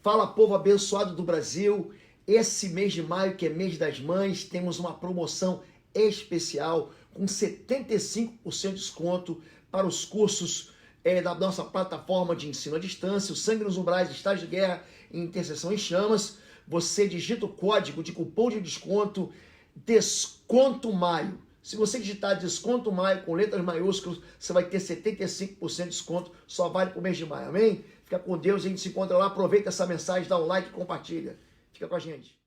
Fala, povo abençoado do Brasil. Esse mês de maio, que é mês das mães, temos uma promoção especial com 75% de desconto para os cursos da nossa plataforma de ensino à distância, o Sangue nos Umbrais, Estágio de Guerra e Intercessão em Chamas. Você digita o código de cupom de desconto Desconto Maio. Se você digitar Desconto Maio com letras maiúsculas, você vai ter 75% de desconto, só vale para o mês de maio, amém? Fica com Deus, a gente se encontra lá, aproveita essa mensagem, dá um like e compartilha. Fica com a gente.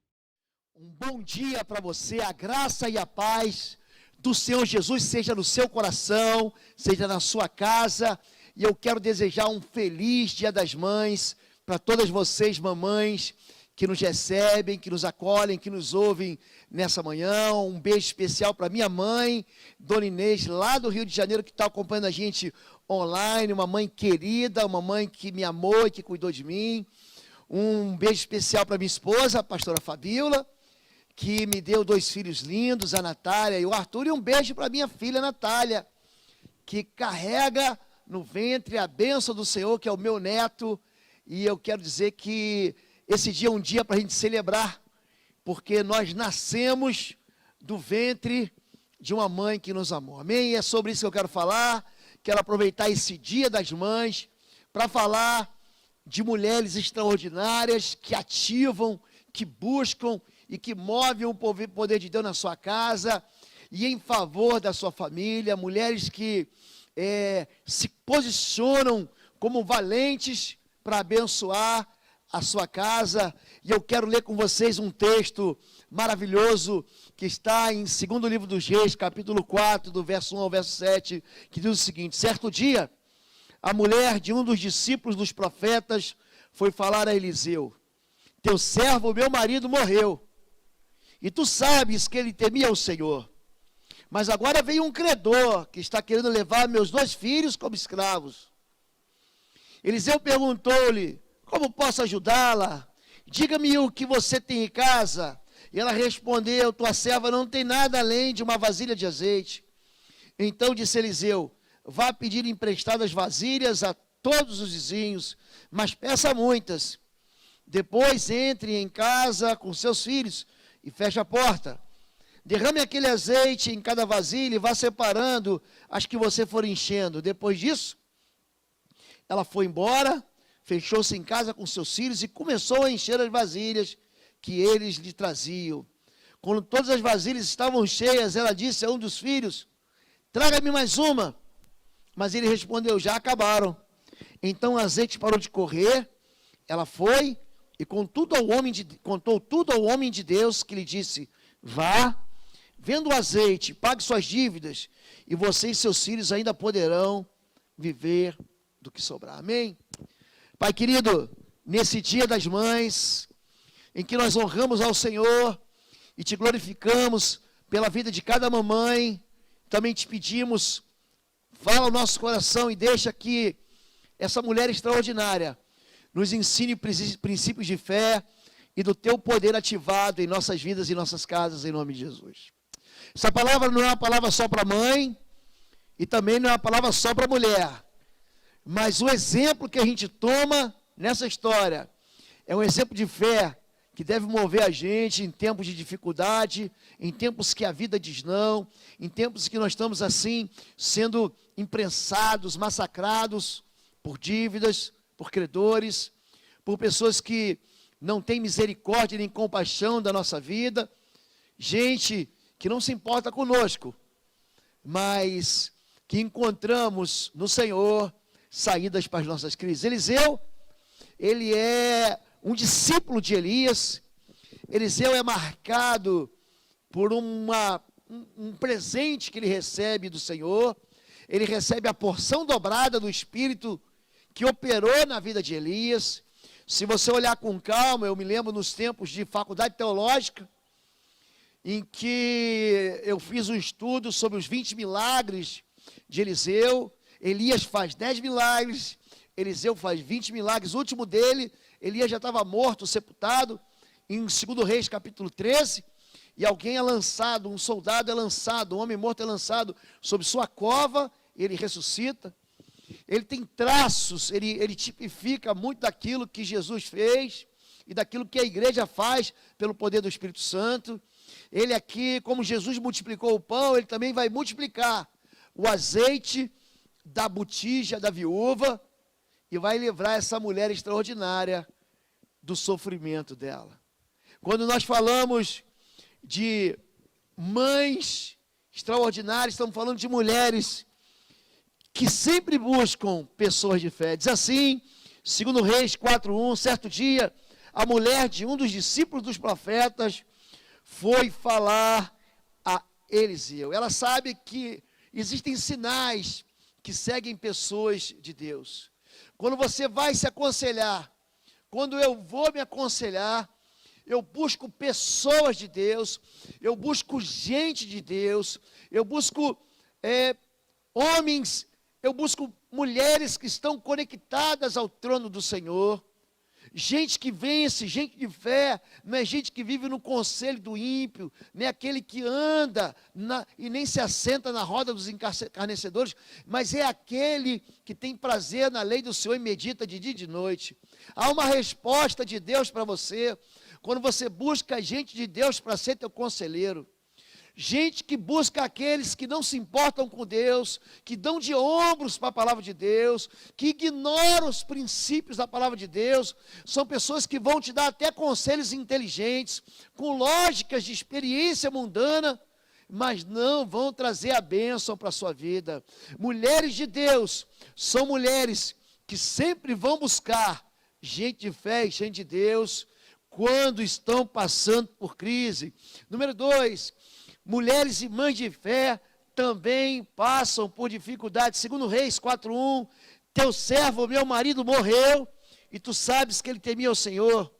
Um bom dia para você, a graça e a paz do Senhor Jesus seja no seu coração, seja na sua casa, e eu quero desejar um feliz Dia das Mães para todas vocês, mamães, que nos recebem, que nos acolhem, que nos ouvem nessa manhã. Um beijo especial para minha mãe, Dona Inês, lá do Rio de Janeiro, que está acompanhando a gente online, uma mãe querida, uma mãe que me amou e que cuidou de mim. Um beijo especial para minha esposa, a pastora Fabíola, que me deu 2 filhos lindos, a Natália e o Arthur, e um beijo para minha filha Natália, que carrega no ventre a bênção do Senhor, que é o meu neto, e eu quero dizer que esse dia é um dia para a gente celebrar, porque nós nascemos do ventre de uma mãe que nos amou, amém? E é sobre isso que eu quero falar. Quero aproveitar esse Dia das Mães para falar de mulheres extraordinárias que ativam, que buscam e que movem o poder de Deus na sua casa e em favor da sua família, mulheres que se posicionam como valentes para abençoar a sua casa. E eu quero ler com vocês um texto maravilhoso que está em 2º livro dos Reis, capítulo 4, do verso 1 ao verso 7, que diz o seguinte: certo dia, a mulher de um dos discípulos dos profetas foi falar a Eliseu: teu servo, meu marido, morreu, e tu sabes que ele temia o Senhor, mas agora veio um credor que está querendo levar meus 2 filhos como escravos. Eliseu perguntou-lhe: como posso ajudá-la? Diga-me o que você tem em casa. E ela respondeu: tua serva não tem nada além de uma vasilha de azeite. Então disse Eliseu: vá pedir emprestadas vasilhas a todos os vizinhos, mas peça muitas. Depois entre em casa com seus filhos e feche a porta. Derrame aquele azeite em cada vasilha e vá separando as que você for enchendo. Depois disso, ela foi embora, fechou-se em casa com seus filhos e começou a encher as vasilhas que eles lhe traziam. Quando todas as vasilhas estavam cheias, ela disse a um dos filhos: traga-me mais uma. Mas ele respondeu: já acabaram. Então o azeite parou de correr. Ela foi e contou tudo ao homem de Deus, que lhe disse: vá, venda o azeite, pague suas dívidas, e você e seus filhos ainda poderão viver do que sobrar. Amém? Pai querido, nesse Dia das Mães, em que nós honramos ao Senhor e te glorificamos pela vida de cada mamãe, também te pedimos, fala o nosso coração e deixa que essa mulher extraordinária nos ensine princípios de fé e do teu poder ativado em nossas vidas e nossas casas, em nome de Jesus. Essa palavra não é uma palavra só para mãe e também não é uma palavra só para mulher, mas o exemplo que a gente toma nessa história é um exemplo de fé que deve mover a gente em tempos de dificuldade, em tempos que a vida diz não, em tempos que nós estamos assim, sendo imprensados, massacrados por dívidas, por credores, por pessoas que não têm misericórdia nem compaixão da nossa vida, gente que não se importa conosco, mas que encontramos no Senhor saídas para as nossas crises. Eliseu, ele é um discípulo de Elias. Eliseu é marcado por um presente que ele recebe do Senhor. Ele recebe a porção dobrada do Espírito que operou na vida de Elias. Se você olhar com calma, eu me lembro nos tempos de faculdade teológica, em que eu fiz um estudo sobre os 20 milagres de Eliseu. Elias faz 10 milagres, Eliseu faz 20 milagres. O último dele, Elias já estava morto, sepultado, em 2 Reis, capítulo 13, e alguém é lançado, um soldado é lançado, um homem morto é lançado sobre sua cova, ele ressuscita. ele tem traços, ele tipifica muito daquilo que Jesus fez e daquilo que a igreja faz pelo poder do Espírito Santo. Ele aqui, como Jesus multiplicou o pão, ele também vai multiplicar o azeite da botija da viúva e vai livrar essa mulher extraordinária do sofrimento dela. Quando nós falamos de mães extraordinárias, estamos falando de mulheres que sempre buscam pessoas de fé. Diz assim, 2 Reis 4:1, certo dia, a mulher de um dos discípulos dos profetas foi falar a Eliseu. Ela sabe que existem sinais que seguem pessoas de Deus. Quando você vai se aconselhar, quando eu vou me aconselhar, eu busco pessoas de Deus, eu busco gente de Deus, eu busco homens, eu busco mulheres que estão conectadas ao trono do Senhor, gente que vence, gente de fé, não é gente que vive no conselho do ímpio, nem aquele que anda e nem se assenta na roda dos escarnecedores, mas é aquele que tem prazer na lei do Senhor e medita de dia e de noite. Há uma resposta de Deus para você, quando você busca gente de Deus para ser teu conselheiro. Gente que busca aqueles que não se importam com Deus, que dão de ombros para a palavra de Deus, que ignoram os princípios da palavra de Deus, são pessoas que vão te dar até conselhos inteligentes, com lógicas de experiência mundana, mas não vão trazer a bênção para a sua vida. Mulheres de Deus são mulheres que sempre vão buscar gente de fé e gente de Deus, quando estão passando por crise. Número 2, mulheres e mães de fé também passam por dificuldades. 2 Reis 4:1, teu servo, meu marido, morreu, e tu sabes que ele temia o Senhor.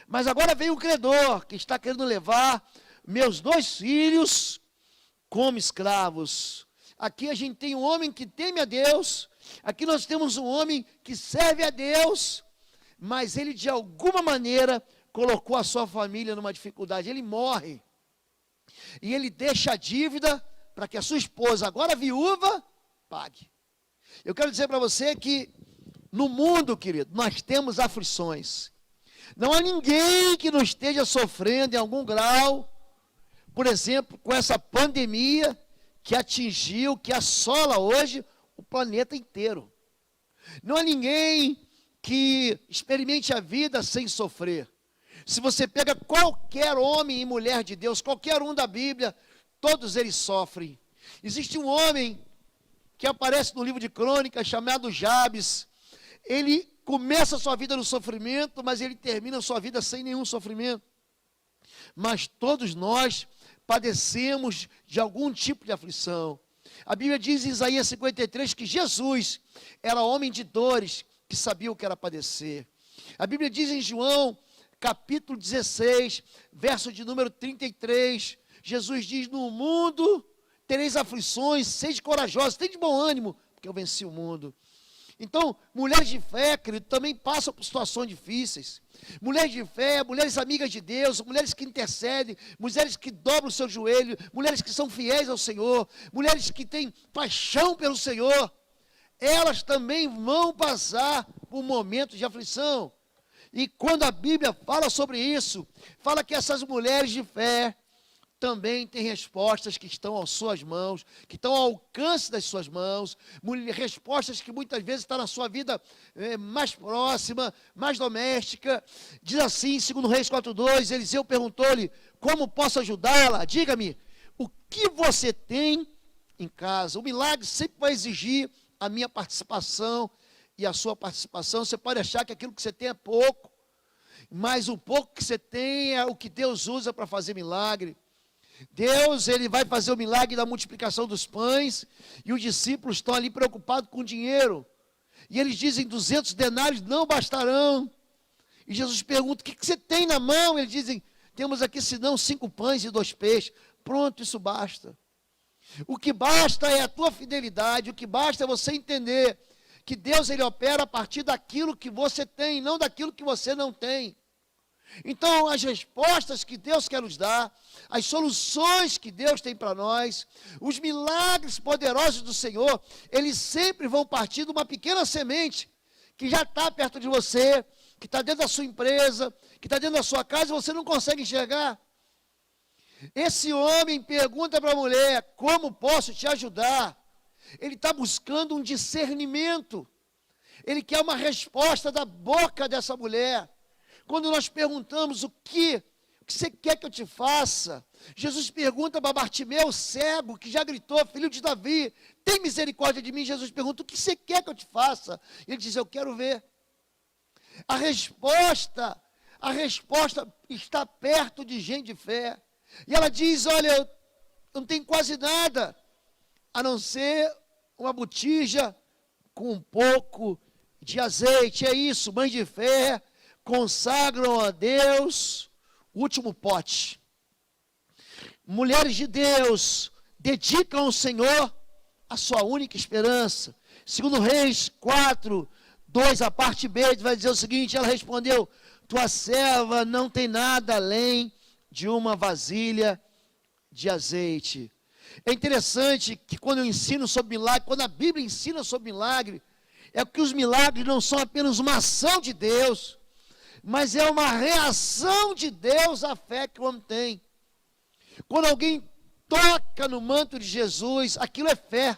Mas agora vem o credor, que está querendo levar meus 2 filhos como escravos. Aqui a gente tem um homem que teme a Deus, aqui nós temos um homem que serve a Deus, mas ele de alguma maneira colocou a sua família numa dificuldade. Ele morre. E ele deixa a dívida para que a sua esposa, agora viúva, pague. Eu quero dizer para você que no mundo, querido, nós temos aflições. Não há ninguém que não esteja sofrendo em algum grau, por exemplo, com essa pandemia que atingiu, que assola hoje o planeta inteiro. Não há ninguém que experimente a vida sem sofrer. Se você pega qualquer homem e mulher de Deus, qualquer um da Bíblia, todos eles sofrem. Existe um homem que aparece no livro de Crônicas, chamado Jabes. Ele começa a sua vida no sofrimento, mas ele termina a sua vida sem nenhum sofrimento. Mas todos nós padecemos de algum tipo de aflição. A Bíblia diz em Isaías 53 que Jesus era homem de dores, que sabia o que era padecer. A Bíblia diz em João capítulo 16, verso de número 33, Jesus diz, no mundo tereis aflições, sede corajosos, tem de bom ânimo, porque eu venci o mundo. Então, mulheres de fé, querido, também passam por situações difíceis. Mulheres de fé, mulheres amigas de Deus, mulheres que intercedem, mulheres que dobram o seu joelho, mulheres que são fiéis ao Senhor, mulheres que têm paixão pelo Senhor, elas também vão passar por momentos de aflição. E quando a Bíblia fala sobre isso, fala que essas mulheres de fé também têm respostas que estão às suas mãos, que estão ao alcance das suas mãos, respostas que muitas vezes estão na sua vida mais próxima, mais doméstica. Diz assim, segundo Reis 4:2, Eliseu perguntou-lhe, como posso ajudá-la? Diga-me, o que você tem em casa? O milagre sempre vai exigir a minha participação e a sua participação. Você pode achar que aquilo que você tem é pouco, mas o pouco que você tem é o que Deus usa para fazer milagre. Deus, ele vai fazer o milagre da multiplicação dos pães, e os discípulos estão ali preocupados com dinheiro, e eles dizem, 200 denários não bastarão. E Jesus pergunta, o que você tem na mão? Eles dizem, temos aqui senão 5 pães e 2 peixes. Pronto, isso basta. O que basta é a tua fidelidade, o que basta é você entender que Deus, ele opera a partir daquilo que você tem, não daquilo que você não tem. Então, as respostas que Deus quer nos dar, as soluções que Deus tem para nós, os milagres poderosos do Senhor, eles sempre vão partir de uma pequena semente que já está perto de você, que está dentro da sua empresa, que está dentro da sua casa e você não consegue enxergar. Esse homem pergunta para a mulher: como posso te ajudar? Ele está buscando um discernimento. Ele quer uma resposta da boca dessa mulher. Quando nós perguntamos o que você quer que eu te faça? Jesus pergunta para Bartimeu, cego, que já gritou: filho de Davi, tem misericórdia de mim. Jesus pergunta: o que você quer que eu te faça? Ele diz: eu quero ver. A resposta está perto de gente de fé. E ela diz: olha, eu não tenho quase nada, a não ser uma botija com um pouco de azeite. É isso, mães de fé consagram a Deus o último pote. Mulheres de Deus dedicam ao Senhor a sua única esperança. Segundo Reis 4, 2, a parte B, vai dizer o seguinte: ela respondeu: tua serva não tem nada além de uma vasilha de azeite. É interessante que quando eu ensino sobre milagre, quando a Bíblia ensina sobre milagre, é que os milagres não são apenas uma ação de Deus, mas é uma reação de Deus à fé que o homem tem. Quando alguém toca no manto de Jesus, aquilo é fé.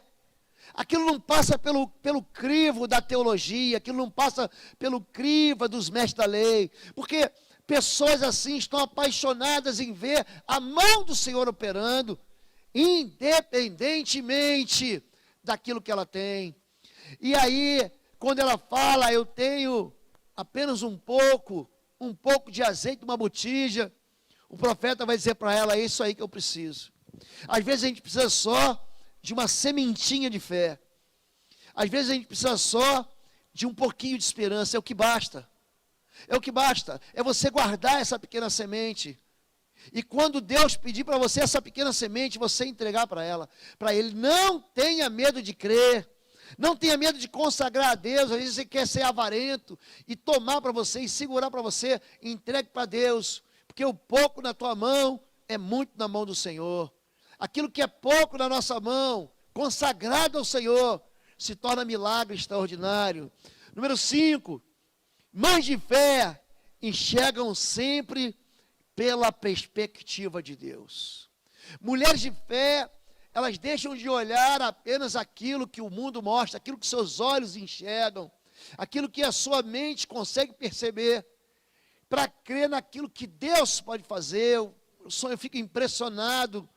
Aquilo não passa pelo crivo da teologia, aquilo não passa pelo crivo dos mestres da lei, porque pessoas assim estão apaixonadas em ver a mão do Senhor operando, independentemente daquilo que ela tem. E aí, quando ela fala: eu tenho apenas um pouco de azeite, uma botija, o profeta vai dizer para ela: é isso aí que eu preciso. Às vezes a gente precisa só de uma sementinha de fé. Às vezes a gente precisa só de um pouquinho de esperança, é o que basta. É o que basta, é você guardar essa pequena semente. E quando Deus pedir para você essa pequena semente, você entregar para Ele. Não tenha medo de crer, não tenha medo de consagrar a Deus. Às vezes você quer ser avarento e tomar para você e segurar para você, entregue para Deus, porque o pouco na tua mão é muito na mão do Senhor. Aquilo que é pouco na nossa mão, consagrado ao Senhor, se torna milagre extraordinário. Número 5, mães de fé enxergam sempre pela perspectiva de Deus. Mulheres de fé, elas deixam de olhar apenas aquilo que o mundo mostra, aquilo que seus olhos enxergam, aquilo que a sua mente consegue perceber, para crer naquilo que Deus pode fazer. Eu fico impressionado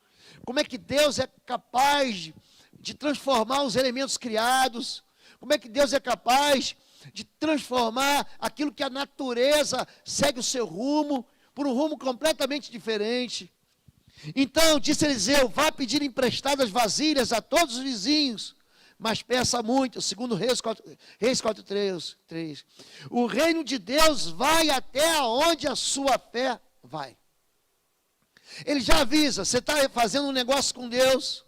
como é que Deus é capaz de transformar os elementos criados, como é que Deus é capaz de transformar aquilo que a natureza segue o seu rumo, por um rumo completamente diferente. Então, disse Eliseu: vá pedir emprestadas vasilhas a todos os vizinhos, mas peça muito. Segundo Reis 4:3. O reino de Deus vai até onde a sua fé vai. Ele já avisa: você está fazendo um negócio com Deus,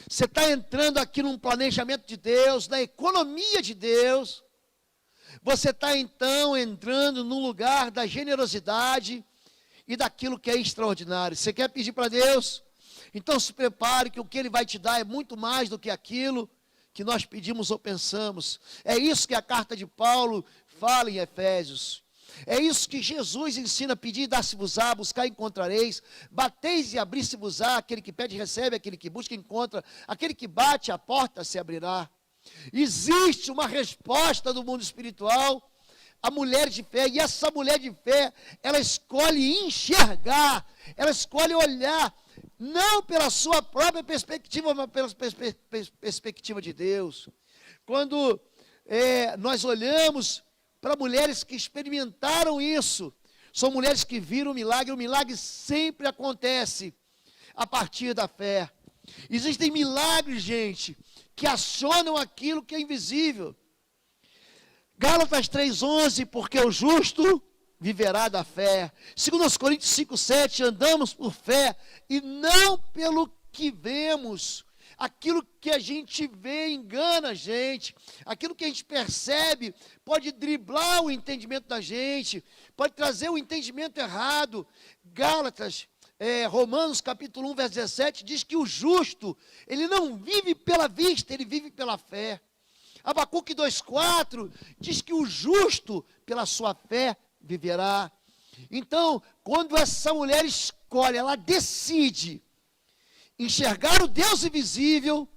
você está entrando aqui num planejamento de Deus, na economia de Deus. Você está então entrando num lugar da generosidade e daquilo que é extraordinário. Você quer pedir para Deus? Então se prepare, que o que Ele vai te dar é muito mais do que aquilo que nós pedimos ou pensamos. É isso que a carta de Paulo fala em Efésios. É isso que Jesus ensina: pedir e dar-se-vos-á, buscar e encontrareis, bateis e abrir-se-vos-á. Aquele que pede recebe, aquele que busca encontra, aquele que bate a porta se abrirá. Existe uma resposta do mundo espiritual a mulher de fé, e essa mulher de fé, ela escolhe enxergar, ela escolhe olhar, não pela sua própria perspectiva, mas pela perspectiva de Deus. Quando nós olhamos para mulheres que experimentaram isso, são mulheres que viram o milagre sempre acontece a partir da fé. Existem milagres, gente, que acionam aquilo que é invisível. Gálatas 3:11, porque o justo viverá da fé. 2 Coríntios 5:7, andamos por fé e não pelo que vemos. aquilo que a gente vê engana a gente, aquilo que a gente percebe pode driblar o entendimento da gente, pode trazer o entendimento errado. Romanos capítulo 1, verso 17, diz que o justo, ele não vive pela vista, ele vive pela fé. Abacuque 2,4 diz que o justo, pela sua fé, viverá. Então, quando essa mulher escolhe, ela decide enxergar o Deus invisível,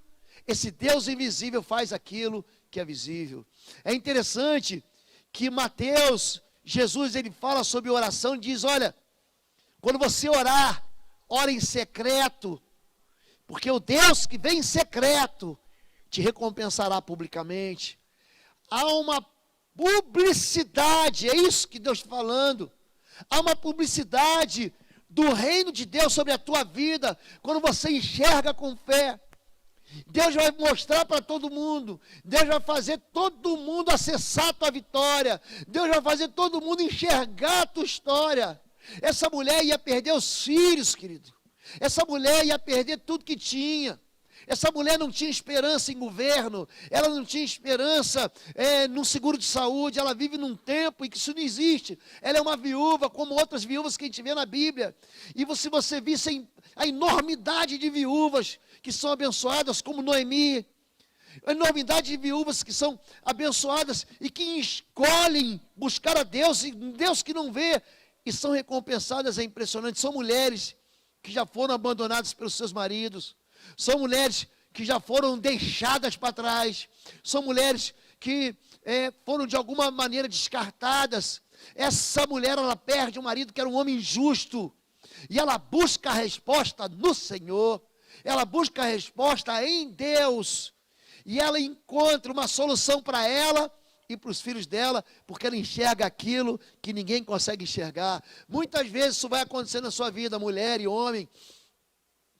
esse Deus invisível faz aquilo que é visível. É interessante que Mateus, Jesus, ele fala sobre oração e diz, olha, quando você orar, ora em secreto, porque o Deus que vem em secreto te recompensará publicamente. Há uma publicidade, é isso que Deus está falando, há uma publicidade do reino de Deus sobre a tua vida, quando você enxerga com fé. Deus vai mostrar para todo mundo, Deus vai fazer todo mundo acessar a tua vitória, Deus vai fazer todo mundo enxergar a tua história. Essa mulher ia perder os filhos, querido, essa mulher ia perder tudo que tinha. Essa mulher não tinha esperança em governo, ela não tinha esperança num seguro de saúde, ela vive num tempo em que isso não existe. Ela é uma viúva, como outras viúvas que a gente vê na Bíblia. E se você visse a enormidade de viúvas que são abençoadas, como Noemi, a enormidade de viúvas que são abençoadas e que escolhem buscar a Deus, e Deus que não vê, e são recompensadas, é impressionante. São mulheres que já foram abandonadas pelos seus maridos, são mulheres que já foram deixadas para trás, são mulheres que foram de alguma maneira descartadas. Essa mulher, ela perde um marido que era um homem justo, e ela busca a resposta no Senhor, ela busca a resposta em Deus, e ela encontra uma solução para ela e para os filhos dela, porque ela enxerga aquilo que ninguém consegue enxergar. Muitas vezes isso vai acontecer na sua vida, mulher e homem.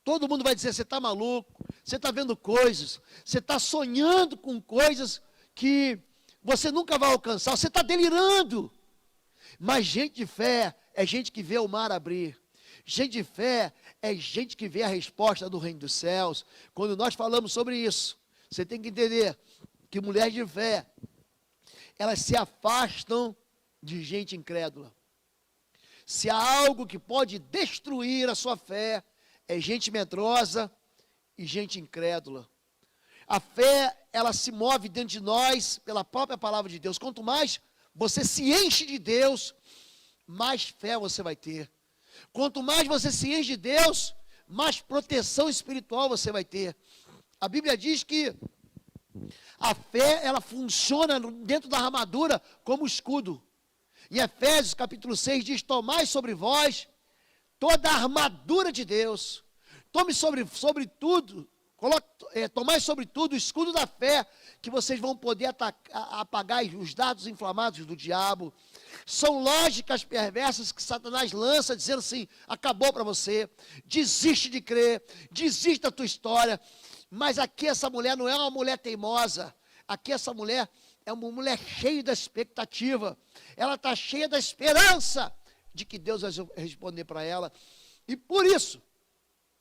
Todo mundo vai dizer, você está maluco, você está vendo coisas, você está sonhando com coisas que você nunca vai alcançar, você está delirando. Mas gente de fé é gente que vê o mar abrir. Gente de fé é gente que vê a resposta do reino dos céus. Quando nós falamos sobre isso, você tem que entender que mulheres de fé, elas se afastam de gente incrédula. Se há algo que pode destruir a sua fé, é gente medrosa e gente incrédula. A fé, ela se move dentro de nós pela própria palavra de Deus. Quanto mais você se enche de Deus, mais fé você vai ter. Quanto mais você se enche de Deus, mais proteção espiritual você vai ter. A Bíblia diz que a fé, ela funciona dentro da armadura como escudo. Em Efésios capítulo 6 diz, tomai sobre vós toda a armadura de Deus, tomai sobre tudo o escudo da fé, que vocês vão poder apagar os dardos inflamados do diabo. São lógicas perversas que Satanás lança, dizendo assim, acabou para você, desiste de crer, desiste da tua história. Mas aqui essa mulher não é uma mulher teimosa, aqui essa mulher é uma mulher cheia da expectativa, ela está cheia da esperança de que Deus vai responder para ela, e por isso,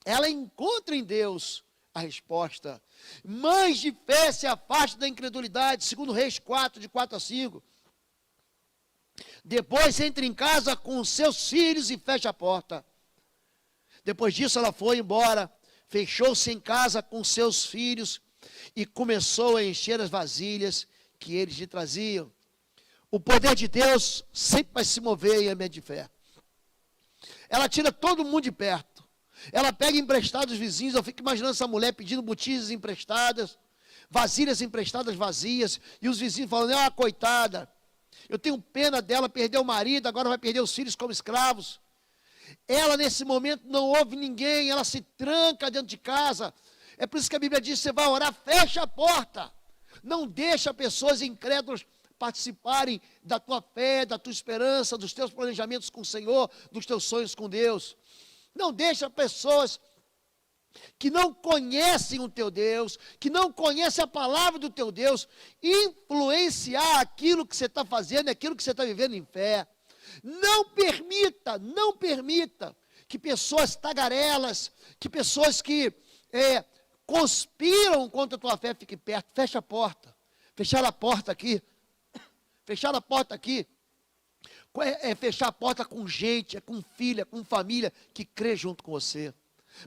ela encontra em Deus a resposta. Mães de fé se afastam da incredulidade, segundo Reis 4, de 4 a 5. Depois entra em casa com seus filhos e fecha a porta. Depois disso ela foi embora, fechou-se em casa com seus filhos e começou a encher as vasilhas que eles lhe traziam. O poder de Deus sempre vai se mover em ambiente de fé. Ela tira todo mundo de perto. Ela pega emprestados os vizinhos. Eu fico imaginando essa mulher pedindo botijas emprestadas, vasilhas emprestadas vazias, e os vizinhos falando, coitada, eu tenho pena dela, perdeu o marido, agora vai perder os filhos como escravos. Ela nesse momento não ouve ninguém, ela se tranca dentro de casa. É por isso que a Bíblia diz, você vai orar, fecha a porta. Não deixa pessoas incrédulas participarem da tua fé, da tua esperança, dos teus planejamentos com o Senhor, dos teus sonhos com Deus. Não deixa pessoas que não conhecem o teu Deus, que não conhecem a palavra do teu Deus, influenciar aquilo que você está fazendo, aquilo que você está vivendo em fé. Não permita que pessoas tagarelas, que pessoas que conspiram contra a tua fé, fique perto. Fecha a porta. Fechar a porta aqui. Fechar a porta aqui. É fechar a porta com gente, é com filha, com família que crê junto com você.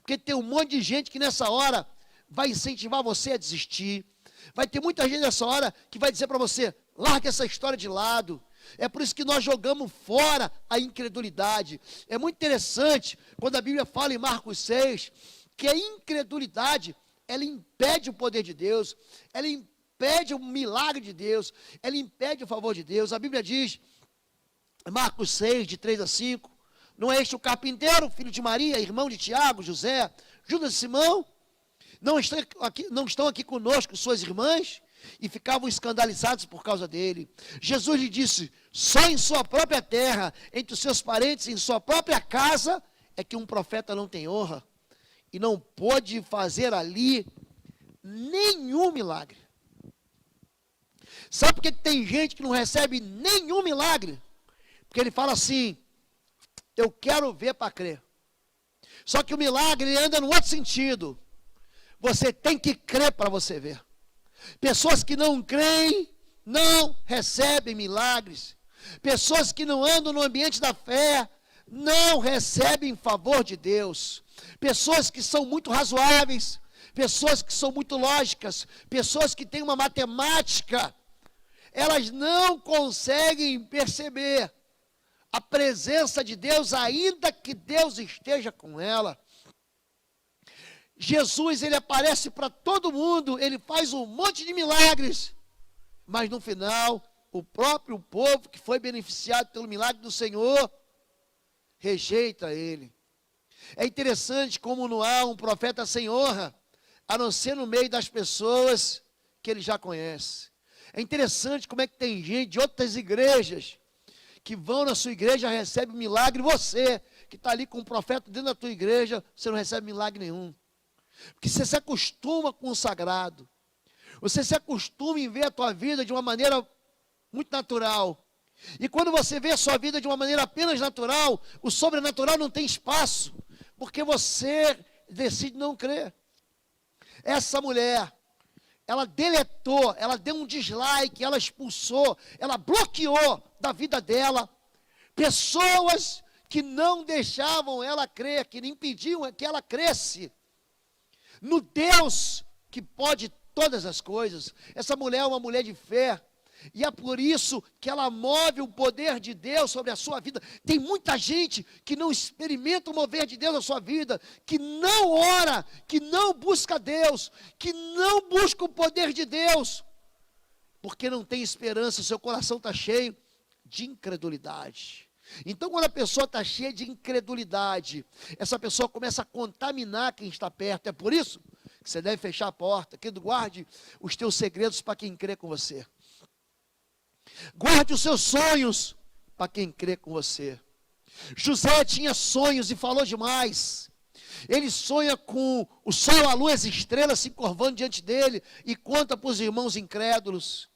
Porque tem um monte de gente que nessa hora vai incentivar você a desistir. Vai ter muita gente nessa hora que vai dizer para você, larga essa história de lado. É por isso que nós jogamos fora a incredulidade. É muito interessante quando a Bíblia fala em Marcos 6, que a incredulidade, ela impede o poder de Deus, ela impede o milagre de Deus, ela impede o favor de Deus. A Bíblia diz, Marcos 6, de 3 a 5, não é este o carpinteiro, filho de Maria, irmão de Tiago, José, Judas e Simão? Não estão aqui conosco suas irmãs? E ficavam escandalizados por causa dele. Jesus lhe disse, só em sua própria terra, entre os seus parentes, em sua própria casa, é que um profeta não tem honra. E não pôde fazer ali nenhum milagre. Sabe por que tem gente que não recebe nenhum milagre? Porque ele fala assim, eu quero ver para crer. Só que o milagre ele anda no outro sentido. Você tem que crer para você ver. Pessoas que não creem, não recebem milagres. Pessoas que não andam no ambiente da fé, não recebem favor de Deus. Pessoas que são muito razoáveis, pessoas que são muito lógicas, pessoas que têm uma matemática, elas não conseguem perceber a presença de Deus, ainda que Deus esteja com ela. Jesus, ele aparece para todo mundo, ele faz um monte de milagres, mas no final, o próprio povo que foi beneficiado pelo milagre do Senhor, rejeita ele. É interessante como não há um profeta sem honra, a não ser no meio das pessoas que ele já conhece. É interessante como é que tem gente de outras igrejas, que vão na sua igreja, recebe um milagre, você, que está ali com um profeta dentro da tua igreja, você não recebe milagre nenhum. Porque você se acostuma com o sagrado. Você se acostuma em ver a tua vida de uma maneira muito natural. E quando você vê a sua vida de uma maneira apenas natural, o sobrenatural não tem espaço. Porque você decide não crer. Essa mulher, ela deletou, ela deu um dislike, ela expulsou, ela bloqueou da vida dela pessoas que não deixavam ela crer, que impediam que ela cresce no Deus que pode todas as coisas. Essa mulher é uma mulher de fé, e é por isso que ela move o poder de Deus sobre a sua vida. Tem muita gente que não experimenta o mover de Deus na sua vida, que não ora, que não busca Deus, que não busca o poder de Deus, porque não tem esperança, seu coração está cheio de incredulidade. Então, quando a pessoa está cheia de incredulidade, essa pessoa começa a contaminar quem está perto. É por isso que você deve fechar a porta, que guarde os teus segredos para quem crê com você. Guarde os seus sonhos para quem crê com você. José tinha sonhos e falou demais. Ele sonha com o sol, a lua, as estrelas se curvando diante dele e conta para os irmãos incrédulos.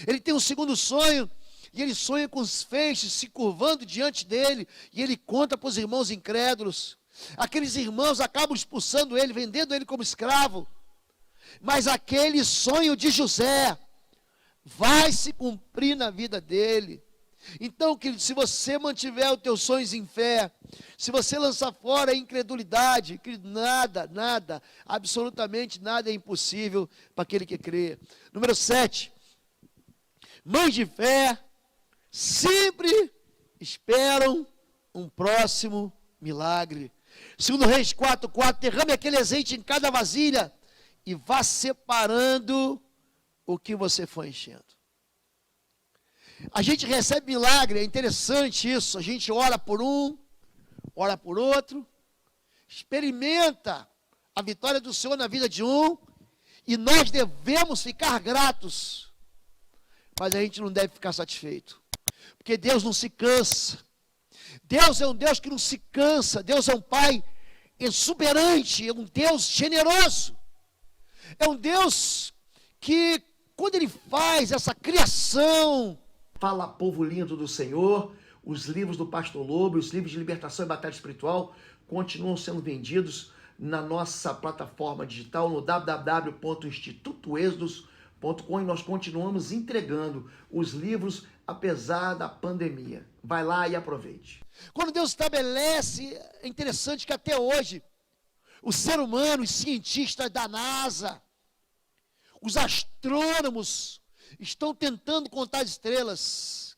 Ele tem um segundo sonho, e ele sonha com os feixes se curvando diante dele, e ele conta para os irmãos incrédulos. Aqueles irmãos acabam expulsando ele, vendendo ele como escravo. Mas aquele sonho de José vai se cumprir na vida dele. Então, querido, se você mantiver os teus sonhos em fé, se você lançar fora a incredulidade, querido, nada, absolutamente nada é impossível para aquele que crê. Número 7, mães de fé sempre esperam um próximo milagre. Segundo Reis 4:4, derrame aquele azeite em cada vasilha e vá separando o que você foi enchendo. A gente recebe milagre, é interessante isso. A gente ora por um, ora por outro, experimenta a vitória do Senhor na vida de um, e nós devemos ficar gratos, mas a gente não deve ficar satisfeito. Porque Deus não se cansa. Deus é um Deus que não se cansa. Deus é um Pai exuberante, é um Deus generoso. É um Deus que, quando Ele faz essa criação... Fala, povo lindo do Senhor, os livros do Pastor Lobo, os livros de libertação e batalha espiritual continuam sendo vendidos na nossa plataforma digital no www.institutoexodus.com e nós continuamos entregando os livros apesar da pandemia. Vai lá e aproveite. Quando Deus estabelece, é interessante que até hoje, o ser humano, os cientistas da NASA, os astrônomos, estão tentando contar as estrelas.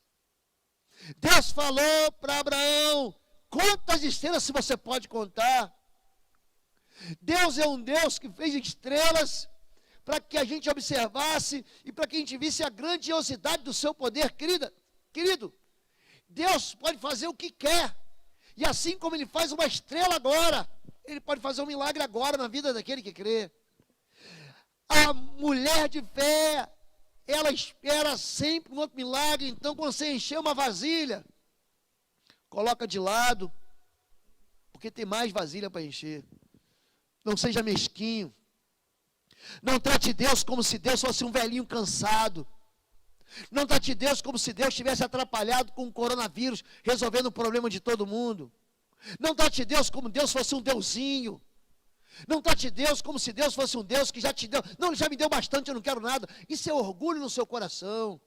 Deus falou para Abraão, conta as estrelas se você pode contar. Deus é um Deus que fez estrelas para que a gente observasse e para que a gente visse a grandiosidade do seu poder, querido. Deus pode fazer o que quer. E assim como Ele faz uma estrela agora, Ele pode fazer um milagre agora na vida daquele que crê. A mulher de fé, ela espera sempre um outro milagre. Então, quando você encher uma vasilha, coloca de lado, porque tem mais vasilha para encher. Não seja mesquinho. Não trate Deus como se Deus fosse um velhinho cansado. Não trate Deus como se Deus estivesse atrapalhado com o coronavírus, resolvendo o problema de todo mundo. Não trate Deus como Deus fosse um deusinho. Não trate Deus como se Deus fosse um Deus que já te deu. Não, Ele já me deu bastante, eu não quero nada. Isso é orgulho no seu coração.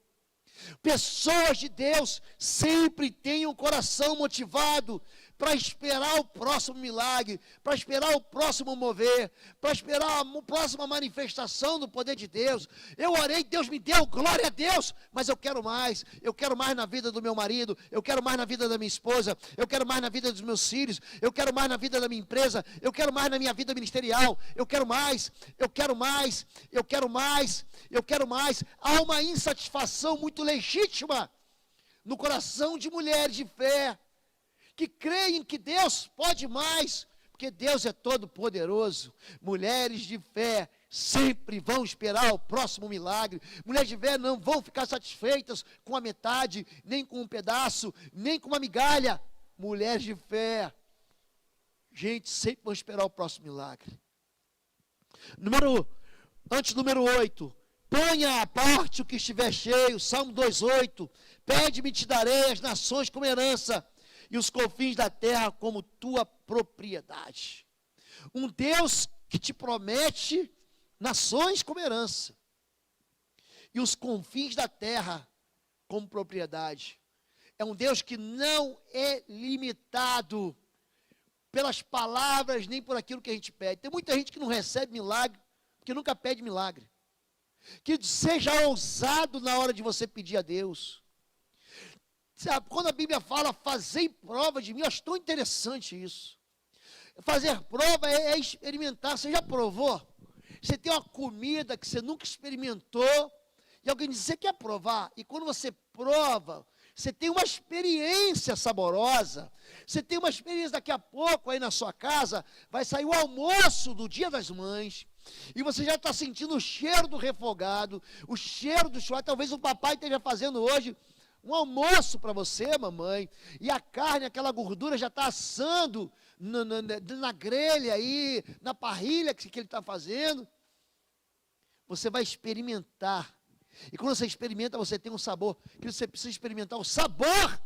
Pessoas de Deus sempre têm um coração motivado para esperar o próximo milagre, para esperar o próximo mover, para esperar a próxima manifestação do poder de Deus. Eu orei, Deus me deu, glória a Deus, mas eu quero mais na vida do meu marido, eu quero mais na vida da minha esposa, eu quero mais na vida dos meus filhos, eu quero mais na vida da minha empresa, eu quero mais na minha vida ministerial, eu quero mais. Há uma insatisfação muito legítima no coração de mulheres de fé, que creem que Deus pode mais, porque Deus é todo poderoso. Mulheres de fé sempre vão esperar o próximo milagre. Mulheres de fé não vão ficar satisfeitas com a metade, nem com um pedaço, nem com uma migalha. Mulheres de fé, gente, sempre vão esperar o próximo milagre. Número 8, ponha à parte o que estiver cheio, Salmo 2:8, pede-me e te darei as nações como herança, e os confins da terra como tua propriedade. Um Deus que te promete nações como herança, e os confins da terra como propriedade. É um Deus que não é limitado pelas palavras, nem por aquilo que a gente pede. Tem muita gente que não recebe milagre, porque nunca pede milagre. Que seja ousado na hora de você pedir a Deus. Sabe, quando a Bíblia fala, fazei prova de mim, eu acho tão interessante isso. Fazer prova é experimentar. Você já provou? Você tem uma comida que você nunca experimentou, e alguém diz, você quer provar? E quando você prova, você tem uma experiência saborosa, você tem uma experiência daqui a pouco aí na sua casa, vai sair o almoço do Dia das Mães, e você já está sentindo o cheiro do refogado, o cheiro do churrasco. Talvez o papai esteja fazendo hoje um almoço para você, mamãe, e a carne, aquela gordura já está assando na grelha aí, na parrilha que ele está fazendo. Você vai experimentar, e quando você experimenta, você tem um sabor, que você precisa experimentar o sabor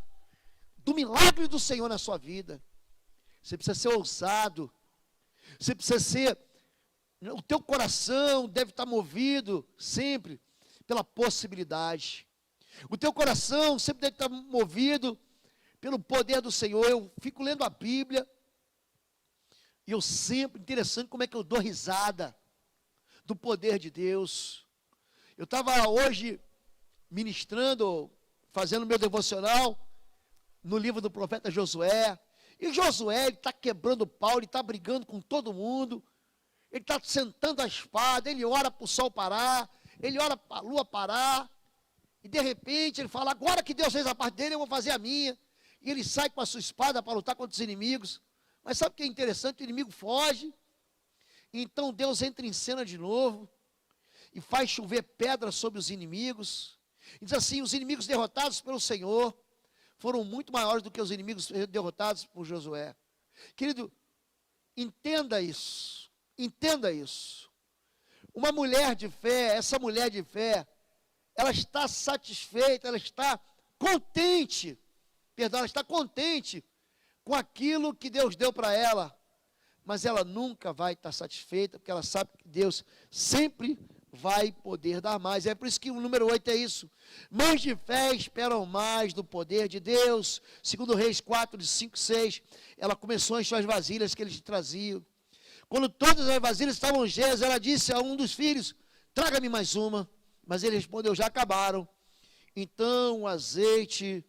do milagre do Senhor na sua vida. Você precisa ser ousado, você precisa ser, o teu coração deve estar movido sempre pela possibilidade. O teu coração sempre deve estar movido pelo poder do Senhor. Eu fico lendo a Bíblia, e eu sempre, interessante como é que eu dou risada do poder de Deus. Eu estava hoje ministrando, fazendo meu devocional, no livro do profeta Josué, e Josué, ele está quebrando o pau, ele está brigando com todo mundo, ele está sentando a espada, ele ora para o sol parar, ele ora para a lua parar, e de repente ele fala, agora que Deus fez a parte dele, eu vou fazer a minha. E ele sai com a sua espada para lutar contra os inimigos. Mas sabe o que é interessante? O inimigo foge. Então Deus entra em cena de novo e faz chover pedra sobre os inimigos. E diz assim, os inimigos derrotados pelo Senhor foram muito maiores do que os inimigos derrotados por Josué. Querido, entenda isso. Entenda isso. Uma mulher de fé, essa mulher de fé, ela está satisfeita, ela está contente com aquilo que Deus deu para ela, mas ela nunca vai estar satisfeita, porque ela sabe que Deus sempre vai poder dar mais. É por isso que o número 8 é isso. Mães de fé esperam mais do poder de Deus. Segundo Reis 4, de 5, 6, ela começou a encher as vasilhas que eles traziam. Quando todas as vasilhas estavam cheias, ela disse a um dos filhos, traga-me mais uma. Mas ele respondeu, já acabaram. Então o azeite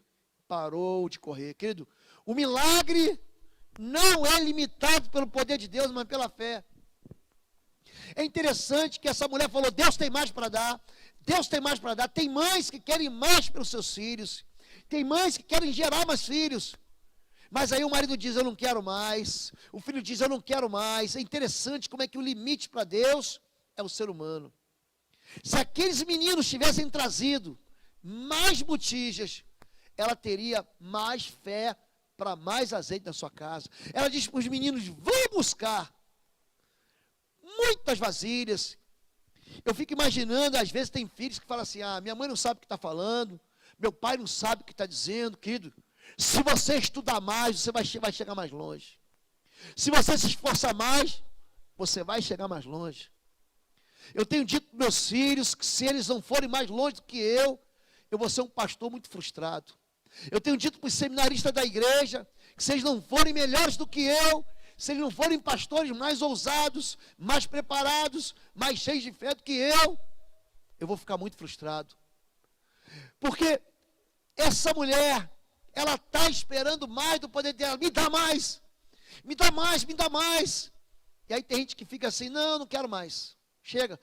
parou de correr. Querido, o milagre não é limitado pelo poder de Deus, mas pela fé. É interessante que essa mulher falou, Deus tem mais para dar, Deus tem mais para dar. Tem mães que querem mais para os seus filhos, tem mães que querem gerar mais filhos, mas aí o marido diz, eu não quero mais, o filho diz, eu não quero mais. É interessante como é que o limite para Deus é o ser humano. Se aqueles meninos tivessem trazido mais botijas, ela teria mais fé para mais azeite na sua casa. Ela diz para os meninos, vão buscar muitas vasilhas. Eu fico imaginando, às vezes tem filhos que falam assim, minha mãe não sabe o que está falando, meu pai não sabe o que está dizendo. Querido, se você estudar mais, você vai chegar mais longe. Se você se esforçar mais, você vai chegar mais longe. Eu tenho dito para meus filhos que se eles não forem mais longe do que eu vou ser um pastor muito frustrado. Eu tenho dito para os seminaristas da igreja que se eles não forem melhores do que eu, se eles não forem pastores mais ousados, mais preparados, mais cheios de fé do que eu vou ficar muito frustrado. Porque essa mulher, ela está esperando mais do poder dela. Me dá mais, me dá mais, me dá mais. E aí tem gente que fica assim, não quero mais. Chega,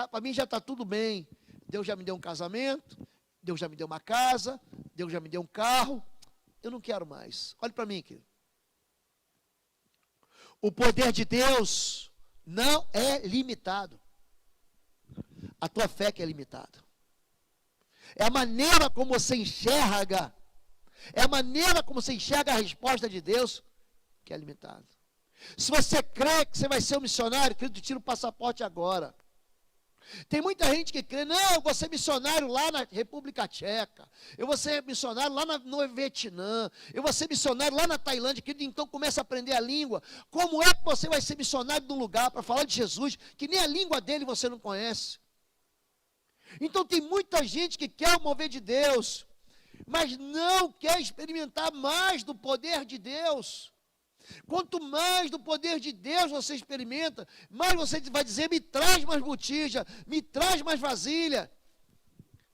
para mim já está tudo bem. Deus já me deu um casamento, Deus já me deu uma casa, Deus já me deu um carro. Eu não quero mais. Olhe para mim, querido. O poder de Deus não é limitado. A tua fé que é limitada. É a maneira como você enxerga. É a maneira como você enxerga a resposta de Deus que é limitada. Se você crê que você vai ser um missionário, querido, tira o passaporte agora. Tem muita gente que crê, não, eu vou ser missionário lá na República Tcheca, eu vou ser missionário lá no Vietnã, eu vou ser missionário lá na Tailândia, querido, então começa a aprender a língua. Como é que você vai ser missionário num lugar para falar de Jesus, que nem a língua dele você não conhece? Então tem muita gente que quer o mover de Deus, mas não quer experimentar mais do poder de Deus. Quanto mais do poder de Deus você experimenta, mais você vai dizer, me traz mais botija, me traz mais vasilha.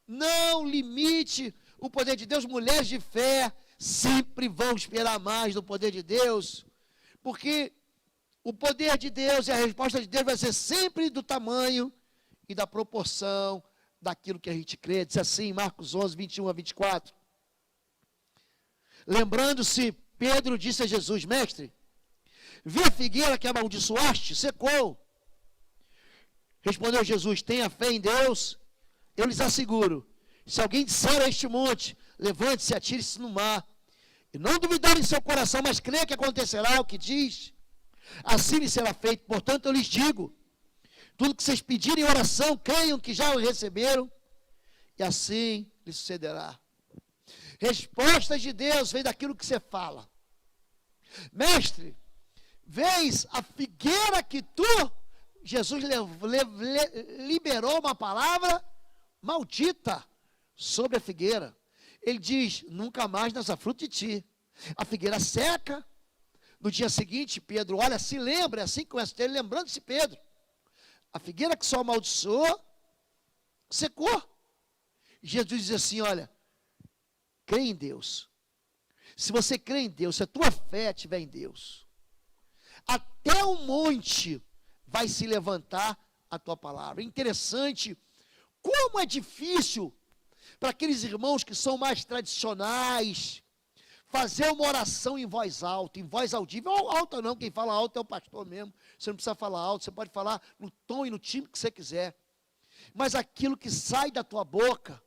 Não limite o poder de Deus. Mulheres de fé sempre vão esperar mais do poder de Deus, porque o poder de Deus e a resposta de Deus vai ser sempre do tamanho e da proporção daquilo que a gente crê. Diz assim, Marcos 11, 21 a 24. Lembrando-se, Pedro disse a Jesus, mestre, vê a figueira que amaldiçoaste, secou. Respondeu Jesus, tenha fé em Deus, eu lhes asseguro, se alguém disser a este monte, levante-se e atire-se no mar, e não duvidar em seu coração, mas crer que acontecerá o que diz, assim lhe será feito. Portanto, eu lhes digo, tudo que vocês pedirem em oração, creiam que já o receberam, e assim lhe sucederá. Respostas de Deus vem daquilo que você fala. Mestre, vês a figueira que tu, Jesus liberou uma palavra maldita sobre a figueira. Ele diz, nunca mais nasça fruto de ti. A figueira seca. No dia seguinte, Pedro, olha, se lembra, é assim que começa ele, lembrando-se Pedro. A figueira que só amaldiçoou, secou. Jesus diz assim, olha, crê em Deus. Se você crê em Deus, se a tua fé estiver em Deus, até o monte vai se levantar a tua palavra. Interessante, como é difícil para aqueles irmãos que são mais tradicionais, fazer uma oração em voz alta, em voz audível. Alta não, quem fala alto é o pastor mesmo. Você não precisa falar alto, você pode falar no tom e no timbre que você quiser. Mas aquilo que sai da tua boca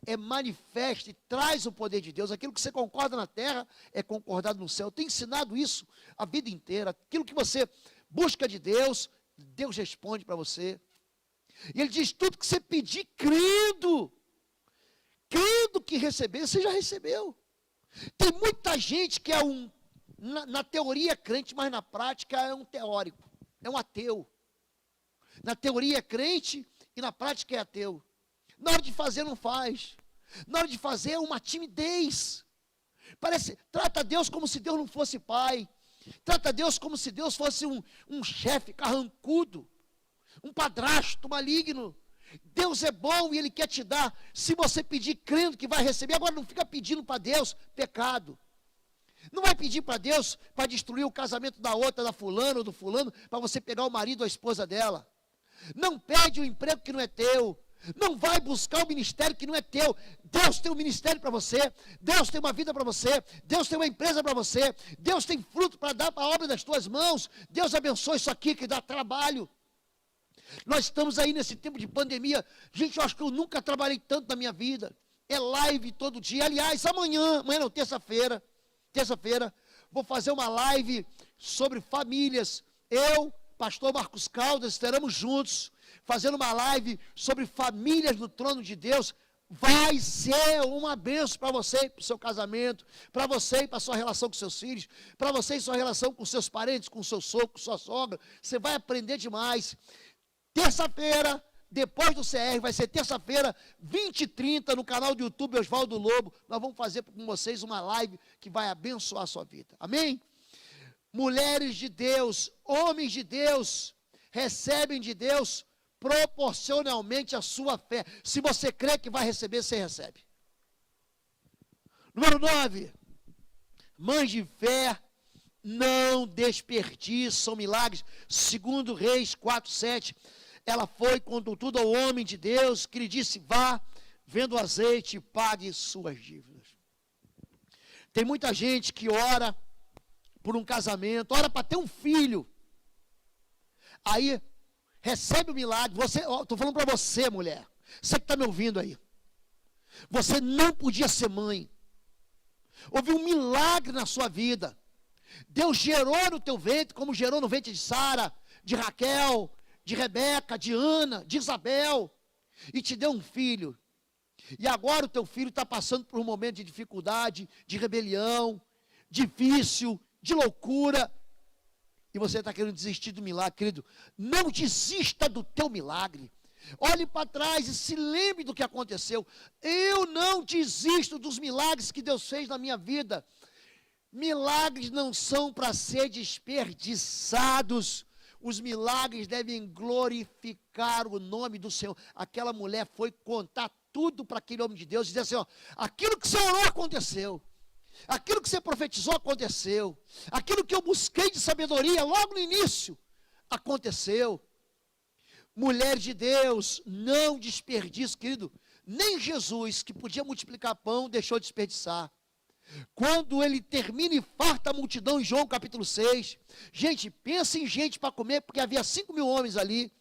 é manifesto e traz o poder de Deus. Aquilo que você concorda na terra é concordado no céu. Eu tenho ensinado isso a vida inteira. Aquilo que você busca de Deus, Deus responde para você. E ele diz, tudo que você pedir, crendo que receber, você já recebeu. Tem muita gente que é um na teoria é crente, mas na prática é um teórico, é um ateu. Na teoria é crente e na prática é ateu. Na hora de fazer não faz. Na hora de fazer é uma timidez. Trata Deus como se Deus não fosse pai. Trata Deus como se Deus fosse um chefe carrancudo, um padrasto maligno. Deus é bom e Ele quer te dar. Se você pedir crendo que vai receber, agora não fica pedindo para Deus pecado. Não vai pedir para Deus para destruir o casamento da outra, da fulana ou do fulano, para você pegar o marido ou a esposa dela. Não pede o emprego que não é teu. Não vai buscar o ministério que não é teu. Deus tem um ministério para você. Deus tem uma vida para você. Deus tem uma empresa para você. Deus tem fruto para dar para a obra das tuas mãos. Deus abençoe isso aqui que dá trabalho. Nós estamos aí nesse tempo de pandemia. Gente, eu acho que eu nunca trabalhei tanto na minha vida. É live todo dia. Aliás, amanhã não, terça-feira, vou fazer uma live sobre famílias. Eu, pastor Marcos Caldas, estaremos juntos, fazendo uma live sobre famílias no trono de Deus. Vai ser uma bênção para você e para o seu casamento, para você e para a sua relação com seus filhos, para você e sua relação com seus parentes, com seu sogro, com sua sogra. Você vai aprender demais. Terça-feira, depois do CR, vai ser terça-feira, 20h30, no canal do YouTube Oswaldo Lobo. Nós vamos fazer com vocês uma live que vai abençoar a sua vida. Amém? Mulheres de Deus, homens de Deus, recebem de Deus proporcionalmente a sua fé. Se você crê que vai receber, você recebe. Número 9, mães de fé não desperdiçam milagres. 2 Reis 4:7. Ela foi, contudo, ao homem de Deus, que lhe disse: vá, venda o azeite e pague suas dívidas. Tem muita gente que ora por um casamento, ora para ter um filho, aí recebe o milagre. Estou falando para você, mulher, você que está me ouvindo aí, você não podia ser mãe, houve um milagre na sua vida. Deus gerou no teu ventre, como gerou no ventre de Sara, de Raquel, de Rebeca, de Ana, de Isabel, e te deu um filho. E agora o teu filho está passando por um momento de dificuldade, de rebelião, difícil, de loucura, e você está querendo desistir do milagre. Querido, não desista do teu milagre. Olhe para trás e se lembre do que aconteceu. Eu não desisto dos milagres que Deus fez na minha vida. Milagres não são para ser desperdiçados. Os milagres devem glorificar o nome do Senhor. Aquela mulher foi contar tudo para aquele homem de Deus e dizer assim: ó, aquilo que você orou aconteceu. Aquilo que você profetizou aconteceu. Aquilo que eu busquei de sabedoria logo no início aconteceu. Mulher de Deus, não desperdice, querido. Nem Jesus, que podia multiplicar pão, deixou de desperdiçar. Quando ele termina e farta a multidão em João capítulo 6, gente, pensa em gente para comer, porque havia 5.000 homens ali.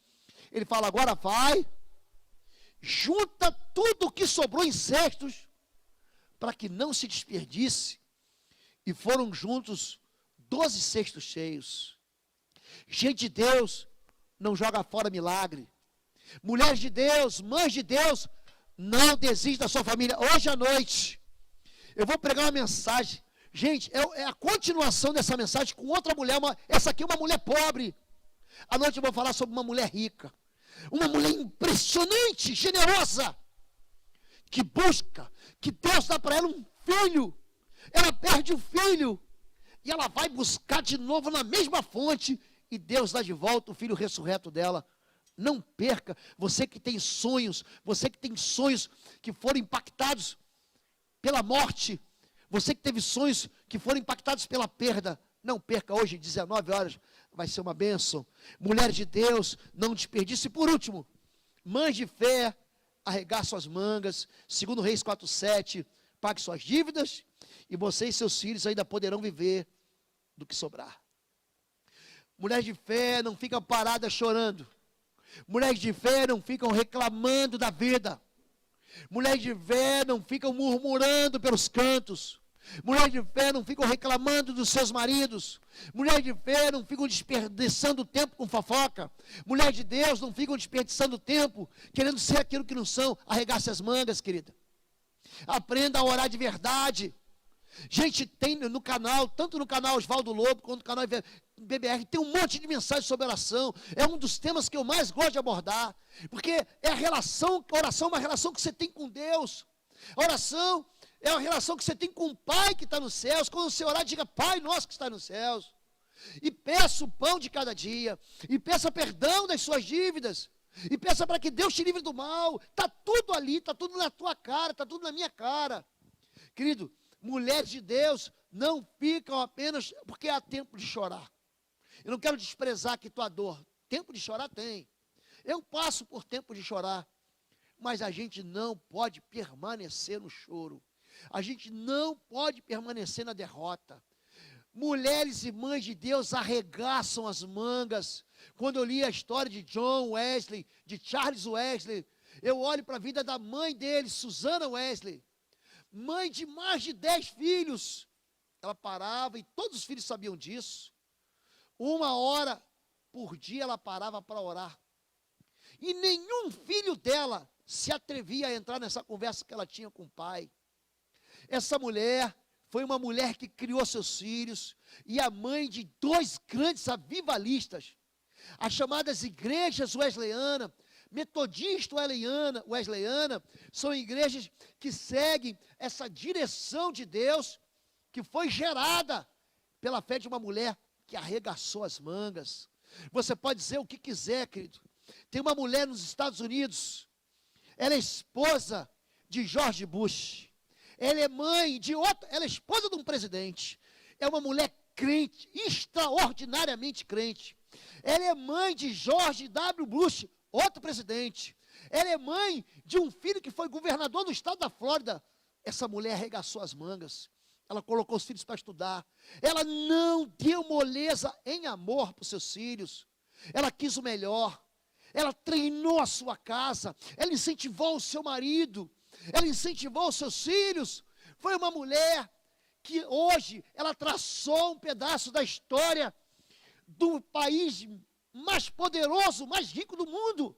Ele fala: agora vai, junta tudo o que sobrou em cestos, para que não se desperdice. E foram juntos 12 cestos cheios. Gente de Deus não joga fora milagre. Mulheres de Deus, mães de Deus, não desista da sua família. Hoje à noite eu vou pregar uma mensagem. Gente, é a continuação dessa mensagem com outra mulher. Essa aqui é uma mulher pobre. À noite eu vou falar sobre uma mulher rica. Uma mulher impressionante, generosa, que busca, que Deus dá para ela um filho. Ela perde o filho e ela vai buscar de novo na mesma fonte, e Deus dá de volta o filho ressurreto dela. Não perca. Você que tem sonhos que foram impactados pela morte, você que teve sonhos que foram impactados pela perda, não perca. Hoje, 19 horas, vai ser uma bênção. Mulher de Deus, não desperdice. E por último, mães de fé, arregaçam as mangas. 2 Reis 4:7, pague suas dívidas, e você e seus filhos ainda poderão viver do que sobrar. Mulheres de fé não ficam paradas chorando. Mulheres de fé não ficam reclamando da vida. Mulheres de fé não ficam murmurando pelos cantos. Mulheres de fé não ficam reclamando dos seus maridos. Mulheres de fé não ficam desperdiçando tempo com fofoca. Mulheres de Deus não ficam desperdiçando tempo querendo ser aquilo que não são. Arregace as mangas, querida. Aprenda a orar de verdade. Gente, tem no canal, tanto no canal Oswaldo Lobo, quanto no canal BBR, tem um monte de mensagens sobre oração. É um dos temas que eu mais gosto de abordar. Porque é a oração é uma relação que você tem com Deus. A oração é uma relação que você tem com o Pai que está nos céus. Quando você orar, diga: Pai nosso que está nos céus. E peça o pão de cada dia. E peça perdão das suas dívidas. E peça para que Deus te livre do mal. Está tudo ali, está tudo na tua cara, está tudo na minha cara. Querido, mulheres de Deus não ficam apenas porque há tempo de chorar. Eu não quero desprezar aqui tua dor. Tempo de chorar tem. Eu passo por tempo de chorar. Mas a gente não pode permanecer no choro. A gente não pode permanecer na derrota. Mulheres e mães de Deus arregaçam as mangas. Quando eu li a história de John Wesley, de Charles Wesley, eu olho para a vida da mãe dele, Susana Wesley, mãe de mais de 10 filhos. Ela parava, e todos os filhos sabiam disso. 1 hora por dia ela parava para orar. E nenhum filho dela se atrevia a entrar nessa conversa que ela tinha com o pai. Essa mulher foi uma mulher que criou seus filhos e a mãe de 2 grandes avivalistas. As chamadas igrejas wesleyana, metodista wesleyana, são igrejas que seguem essa direção de Deus que foi gerada pela fé de uma mulher que arregaçou as mangas. Você pode dizer o que quiser, querido. Tem uma mulher nos Estados Unidos, ela é esposa de George Bush. Ela é mãe de outra, ela é esposa de um presidente. É uma mulher crente, extraordinariamente crente. Ela é mãe de George W. Bush, outro presidente. Ela é mãe de um filho que foi governador do estado da Flórida. Essa mulher arregaçou as mangas. Ela colocou os filhos para estudar. Ela não deu moleza em amor para os seus filhos. Ela quis o melhor. Ela treinou a sua casa. Ela incentivou o seu marido. Ela incentivou os seus filhos. Foi uma mulher que hoje ela traçou um pedaço da história do país mais poderoso, mais rico do mundo.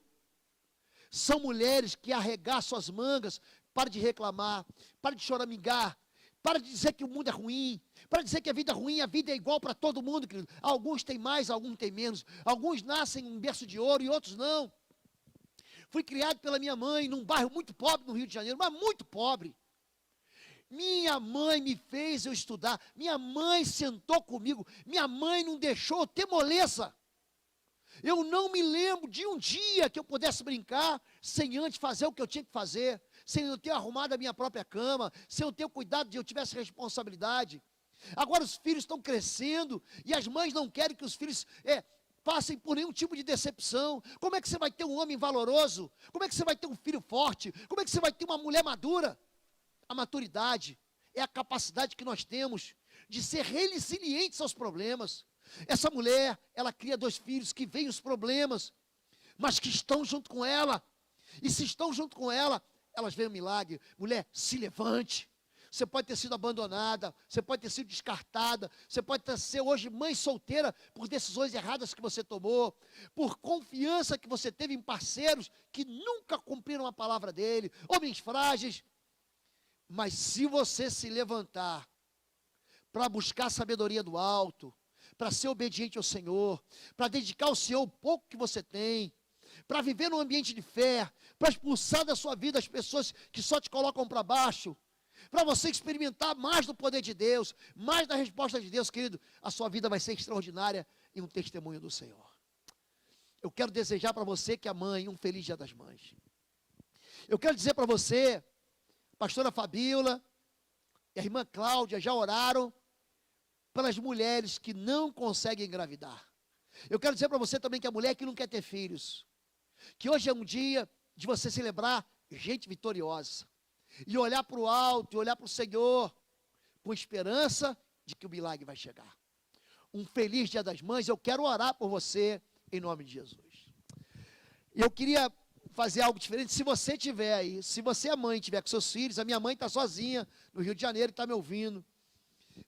São mulheres que arregaçam as mangas. Para de reclamar, para de choramingar, para de dizer que o mundo é ruim, para dizer que a vida é ruim, a vida é igual para todo mundo, querido. Alguns têm mais, alguns têm menos. Alguns nascem em um berço de ouro e outros não. Fui criado pela minha mãe num bairro muito pobre no Rio de Janeiro, mas muito pobre. Minha mãe me fez eu estudar, minha mãe sentou comigo, minha mãe não deixou eu ter moleza. Eu não me lembro de um dia que eu pudesse brincar sem antes fazer o que eu tinha que fazer, sem eu ter arrumado a minha própria cama, sem eu ter cuidado de eu tivesse responsabilidade. Agora os filhos estão crescendo e as mães não querem que os filhos passem por nenhum tipo de decepção. Como é que você vai ter um homem valoroso? Como é que você vai ter um filho forte? Como é que você vai ter uma mulher madura? A maturidade é a capacidade que nós temos de ser resilientes aos problemas. Essa mulher, ela cria 2 filhos que veem os problemas, mas que estão junto com ela. E se estão junto com ela, elas veem o milagre. Mulher, se levante. Você pode ter sido abandonada, você pode ter sido descartada, você pode ser hoje mãe solteira por decisões erradas que você tomou, por confiança que você teve em parceiros que nunca cumpriram a palavra dele, homens frágeis. Mas se você se levantar para buscar a sabedoria do alto, para ser obediente ao Senhor, para dedicar ao Senhor o pouco que você tem, para viver num ambiente de fé, para expulsar da sua vida as pessoas que só te colocam para baixo, para você experimentar mais do poder de Deus, mais da resposta de Deus, querido, a sua vida vai ser extraordinária e um testemunho do Senhor. Eu quero desejar para você que é mãe, um feliz Dia das Mães. Eu quero dizer para você, pastora Fabíola e a irmã Cláudia já oraram pelas mulheres que não conseguem engravidar. Eu quero dizer para você também que a mulher que não quer ter filhos, que hoje é um dia de você celebrar gente vitoriosa, e olhar para o alto, e olhar para o Senhor, com esperança de que o milagre vai chegar. Um feliz Dia das Mães. Eu quero orar por você, em nome de Jesus. Eu queria fazer algo diferente. Se você tiver aí, se você é mãe, tiver com seus filhos, a minha mãe está sozinha no Rio de Janeiro e está me ouvindo.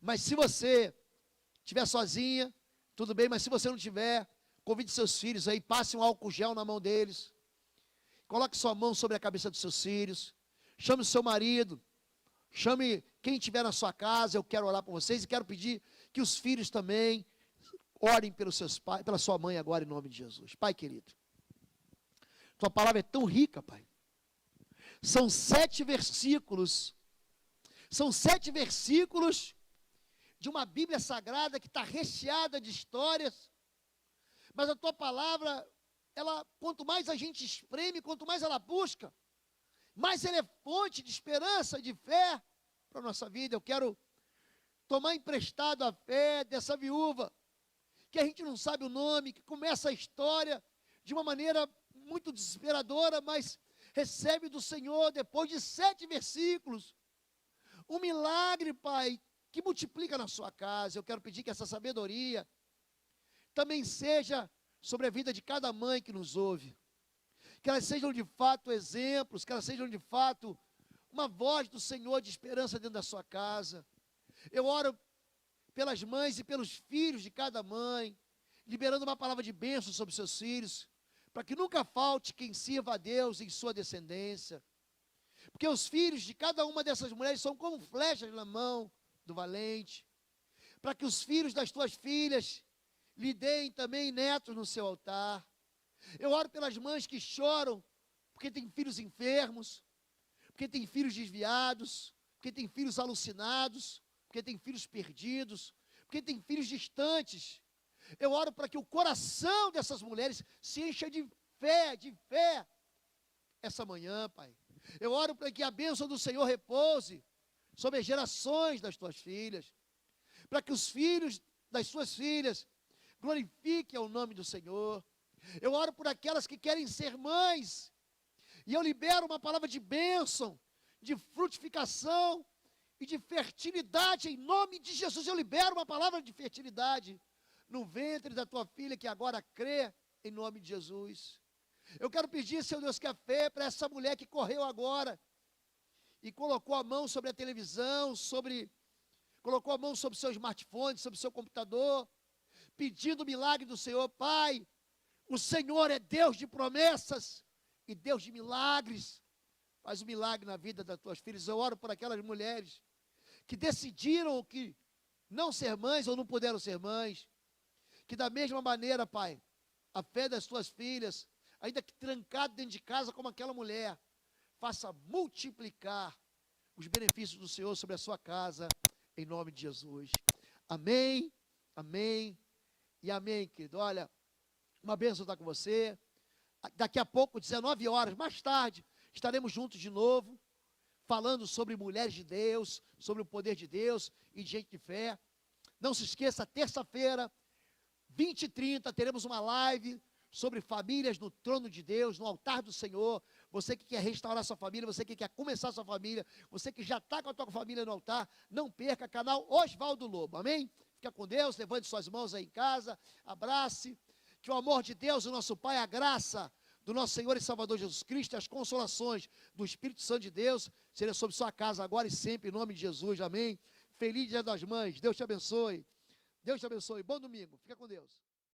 Mas se você estiver sozinha, tudo bem, mas se você não tiver, convide seus filhos aí, passe um álcool gel na mão deles, coloque sua mão sobre a cabeça dos seus filhos, chame o seu marido, chame Quem estiver na sua casa, eu quero orar por vocês e quero pedir que os filhos também orem pelos seus pais, pela sua mãe agora, em nome de Jesus. Pai querido, tua palavra é tão rica, Pai. São 7 versículos. São 7 versículos de uma Bíblia Sagrada que está recheada de histórias. Mas a tua palavra, ela, quanto mais a gente espreme, quanto mais ela busca, mais ela é fonte de esperança, de fé para a nossa vida. Eu quero tomar emprestado a fé dessa viúva, que a gente não sabe o nome, que começa a história de uma maneira muito desesperadora, mas recebe do Senhor, depois de 7 versículos, um milagre, Pai, que multiplica na sua casa. Eu quero pedir que essa sabedoria também seja sobre a vida de cada mãe que nos ouve, que elas sejam de fato exemplos, que elas sejam de fato uma voz do Senhor de esperança dentro da sua casa. Eu oro pelas mães e pelos filhos de cada mãe, liberando uma palavra de bênção sobre seus filhos, para que nunca falte quem sirva a Deus em sua descendência. Porque os filhos de cada uma dessas mulheres são como flechas na mão do valente. Para que os filhos das tuas filhas lhe deem também netos no seu altar. Eu oro pelas mães que choram porque têm filhos enfermos, porque têm filhos desviados, porque têm filhos alucinados, porque têm filhos perdidos, porque têm filhos distantes. Eu oro para que o coração dessas mulheres se encha de fé, essa manhã, Pai. Eu oro para que a bênção do Senhor repouse sobre as gerações das tuas filhas, para que os filhos das suas filhas glorifiquem o nome do Senhor. Eu oro por aquelas que querem ser mães, e eu libero uma palavra de bênção, de frutificação e de fertilidade, em nome de Jesus. Eu libero uma palavra de fertilidade no ventre da tua filha, que agora crê, em nome de Jesus. Eu quero pedir, Senhor Deus, que a fé para essa mulher que correu agora e colocou a mão sobre a televisão, colocou a mão sobre o seu smartphone, sobre o seu computador, pedindo o milagre do Senhor. Pai, o Senhor é Deus de promessas e Deus de milagres. Faz um milagre na vida das tuas filhas. Eu oro por aquelas mulheres que decidiram que não ser mães ou não puderam ser mães, que da mesma maneira, Pai, a fé das tuas filhas, ainda que trancado dentro de casa como aquela mulher, faça multiplicar os benefícios do Senhor sobre a sua casa, em nome de Jesus. Amém, amém e amém, querido. Olha, uma bênção estar com você. Daqui a pouco, 19 horas, mais tarde, estaremos juntos de novo, falando sobre mulheres de Deus, sobre o poder de Deus e de gente de fé. Não se esqueça, terça-feira, 20h30, teremos uma live sobre famílias no trono de Deus, no altar do Senhor. Você que quer restaurar sua família, você que quer começar sua família, você que já está com a tua família no altar, não perca, canal Oswaldo Lobo, amém? Fica com Deus, levante suas mãos aí em casa, abrace, que o amor de Deus, o nosso Pai, a graça do nosso Senhor e Salvador Jesus Cristo, e as consolações do Espírito Santo de Deus, seja sobre sua casa agora e sempre, em nome de Jesus, amém? Feliz Dia das Mães, Deus te abençoe, bom domingo, fica com Deus.